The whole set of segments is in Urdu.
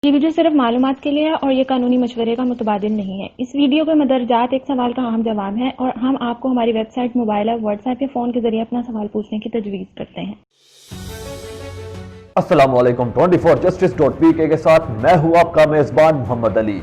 یہ ویڈیو صرف معلومات کے لیے ہے اور یہ قانونی مشورے کا متبادل نہیں ہے۔ اس ویڈیو کے مدرجات ایک سوال کا اہم جواب ہیں اور ہم آپ کو ہماری web site, mobile app, WhatsApp یا فون کے ذریعے اپنا سوال پوچھنے کی تجویز کرتے ہیں۔ السلام علیکم 24justice.pk کے ساتھ میں ہوں آپ کا میزبان محمد علی۔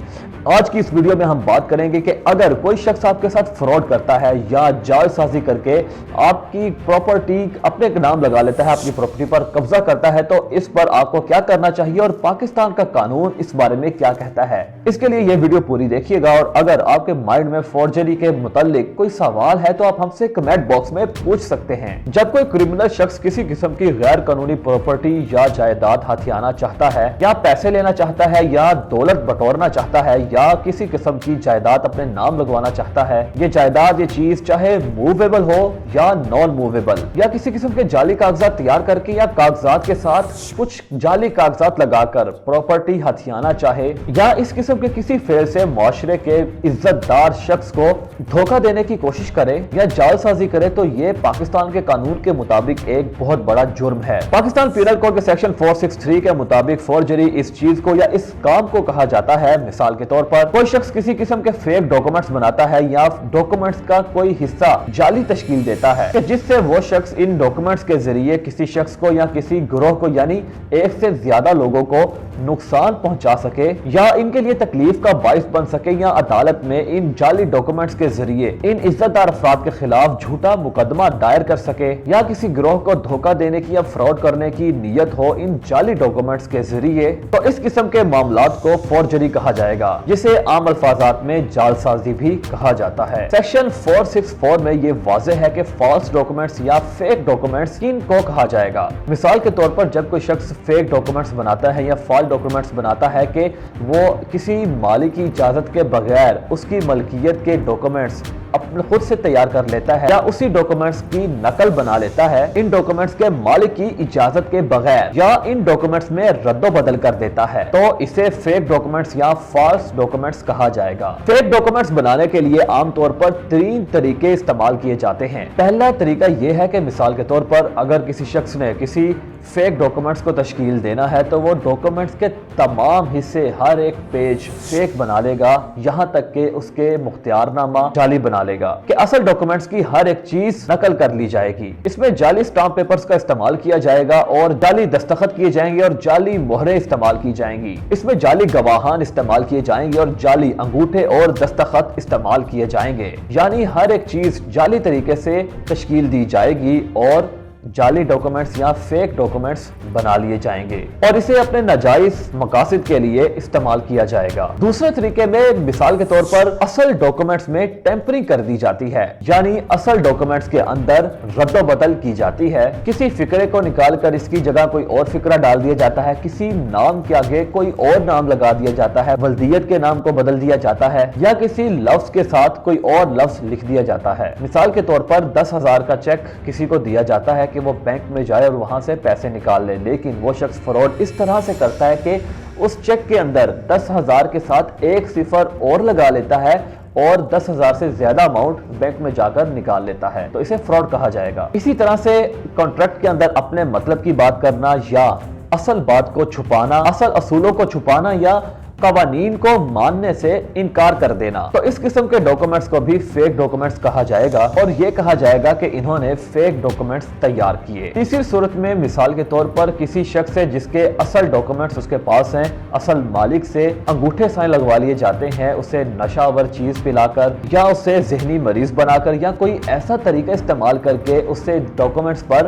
آج کی اس ویڈیو میں ہم بات کریں گے کہ اگر کوئی شخص آپ کے ساتھ فراڈ کرتا ہے یا جعل سازی کر کے آپ کی پراپرٹی اپنے نام لگا لیتا ہے، اپنی پراپرٹی پر قبضہ کرتا ہے، تو اس پر آپ کو کیا کرنا چاہیے اور پاکستان کا قانون اس بارے میں کیا کہتا ہے۔ اس کے لیے یہ ویڈیو پوری دیکھیے گا، اور اگر آپ کے مائنڈ میں فورجری کے متعلق کوئی سوال ہے تو آپ ہم سے کمنٹ باکس میں پوچھ سکتے ہیں۔ جب کوئی کرمنل شخص کسی قسم کی غیر قانونی پراپرٹی یا جائیداد ہتھیانا چاہتا ہے، یا پیسے لینا چاہتا ہے، یا دولت بٹورنا چاہتا ہے، یا کسی قسم کی جائیداد اپنے نام لگوانا چاہتا ہے، یہ جائیداد، یہ چیز چاہے موویبل ہو یا نان موویبل، یا کسی قسم کے جعلی کاغذات تیار کر کے یا کاغذات کے ساتھ کچھ جعلی کاغذات لگا کر پراپرٹی ہتھیانا چاہے، یا اس قسم کے کسی فعل سے معاشرے کے عزت دار شخص کو دھوکہ دینے کی کوشش کرے یا جعل سازی کرے، تو یہ پاکستان کے قانون کے مطابق ایک بہت بڑا جرم ہے۔ پاکستان پینل کوڈ کے سیکشن 463 کے مطابق فورجری اس چیز کو یا اس کام کو کہا جاتا ہے۔ مثال کے طور پر کوئی شخص کسی قسم کے فیک ڈاکومنٹس بناتا ہے یا ڈاکومنٹس کا کوئی حصہ جعلی تشکیل دیتا ہے کہ جس سے وہ شخص ان ڈاکومنٹس کے ذریعے کسی شخص کو یا کسی گروہ کو، یعنی ایک سے زیادہ لوگوں کو نقصان پہنچا سکے یا ان کے لیے تکلیف کا باعث بن سکے، یا عدالت میں ان جعلی ڈاکومنٹس کے ذریعے ان عزت دار افراد کے خلاف جھوٹا مقدمہ دائر کر سکے، یا کسی گروہ کو دھوکہ دینے کی یا فراڈ کرنے کی نیت ہو ان جعلی ڈاکومنٹس کے ذریعے، تو اس قسم کے معاملات کو فورجری کہا جائے گا، جسے عام الفاظات میں جعل سازی بھی کہا جاتا ہے۔ سیکشن 464 میں یہ واضح ہے کہ فالس ڈاکومنٹس یا فیک ڈاکومنٹس کن کو کہا جائے گا۔ مثال کے طور پر جب کوئی شخص فیک ڈاکومنٹس بناتا ہے یا فالس ڈاکومنٹس بناتا ہے کہ وہ کسی مالک کی اجازت کے بغیر اس کی ملکیت کے ڈاکومنٹس اپنے خود سے تیار کر لیتا ہے یا اسی ڈاکومنٹس کی نقل بنا لیتا ہے ان ڈاکومنٹس کے مالک کی اجازت کے بغیر، یا ان ڈاکومنٹس میں رد و بدل کر دیتا ہے، تو اسے فیک ڈاکومنٹس یا فالس ڈاکومنٹس کہا جائے گا۔ فیک ڈاکومنٹس بنانے کے لیے عام طور پر 3 طریقے استعمال کیے جاتے ہیں۔ پہلا طریقہ یہ ہے کہ مثال کے طور پر اگر کسی شخص نے کسی فیک ڈاکومنٹس کو تشکیل دینا ہے تو وہ ڈاکومنٹس کے تمام حصے، ہر ایک پیج فیک بنا لے گا، یہاں تک کہ اس کے مختار نامہ جعلی بنا لے گا کہ اصل ڈاکومنٹس کی ہر ایک چیز نقل کر لی جائے گی۔ اس میں جعلی اسٹامپ پیپرز کا استعمال کیا جائے گا اور جعلی دستخط کیے جائیں گے اور جعلی مہریں استعمال کی جائیں گی۔ اس میں جعلی گواہان استعمال کیے جائیں گے اور جعلی انگوٹھے اور دستخط استعمال کیے جائیں گے، یعنی ہر ایک چیز جعلی طریقے سے تشکیل دی جائے گی اور جعلی ڈاکومنٹس یا فیک ڈاکومنٹس بنا لیے جائیں گے اور اسے اپنے ناجائز مقاصد کے لیے استعمال کیا جائے گا۔ دوسرے طریقے میں مثال کے طور پر اصل ڈاکومنٹس میں ٹیمپرنگ کر دی جاتی ہے، یعنی اصل ڈاکومنٹس کے اندر رد و بدل کی جاتی ہے، کسی فقرے کو نکال کر اس کی جگہ کوئی اور فقرہ ڈال دیا جاتا ہے، کسی نام کے آگے کوئی اور نام لگا دیا جاتا ہے، ولدیت کے نام کو بدل دیا جاتا ہے، یا کسی لفظ کے ساتھ کوئی اور لفظ لکھ دیا جاتا ہے۔ مثال کے طور پر 10,000 کا چیک کسی کو دیا جاتا ہے کہ وہ بینک میں جائے اور وہاں سے پیسے نکال لے، لیکن وہ شخص فراڈ اس طرح سے کرتا ہے کہ اس چیک کے اندر 10,000 کے ساتھ 1 صفر اور لگا لیتا ہے اور 10,000 سے زیادہ اماؤنٹ بینک میں جا کر نکال لیتا ہے، تو اسے فراڈ کہا جائے گا۔ اسی طرح سے کانٹریکٹ کے اندر اپنے مطلب کی بات کرنا یا اصل بات کو چھپانا، اصل اصولوں کو چھپانا یا قوانین کو ماننے سے انکار کر دینا، تو اس قسم کے ڈاکومنٹس کو بھی فیک ڈاکومنٹس کہا جائے گا اور یہ کہا جائے گا کہ انہوں نے فیک ڈاکومنٹس تیار کیے۔ تیسری صورت میں مثال کے طور پر کسی شخص سے جس کے اصل ڈاکومنٹس اس کے پاس ہیں، اصل مالک سے انگوٹھے سائن لگوا لیے جاتے ہیں، اسے نشہ آور چیز پلا کر یا اسے ذہنی مریض بنا کر یا کوئی ایسا طریقہ استعمال کر کے اس سے ڈاکومنٹس پر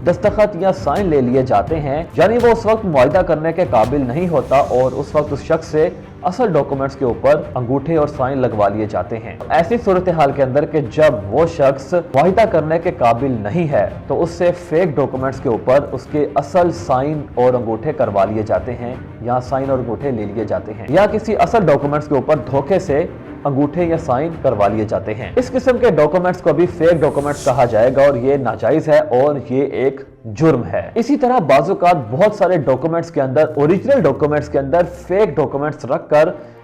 دستخط یا سائن لے لیے جاتے ہیں، یعنی وہ اس وقت معاہدہ کرنے کے قابل نہیں ہوتا اور اس وقت اس شخص سے اصل ڈاکومنٹس کے اوپر انگوٹھے اور سائن لگوا لیے جاتے ہیں۔ ایسی صورتحال کے اندر کہ جب وہ شخص معاہدہ کرنے کے قابل نہیں ہے تو اس سے فیک ڈاکومنٹس کے اوپر اس کے اصل سائن اور انگوٹھے کروا لیے جاتے ہیں، یا سائن اور انگوٹھے لے لیے جاتے ہیں، یا کسی اصل ڈاکومنٹس کے اوپر دھوکے سے انگوٹھے یا سائن کروا لیے جاتے ہیں۔ اس قسم کے ڈاکومنٹس کو بھی فیک ڈاکومنٹس کہا جائے گا اور یہ ناجائز ہے اور یہ ایک جرم ہے۔ اسی طرح بعض اوقات بہت سارے ڈاکومنٹس کے اندر، اوریجنل ڈاکومنٹس کے اندر فیک ڈاکومنٹس رکھ کر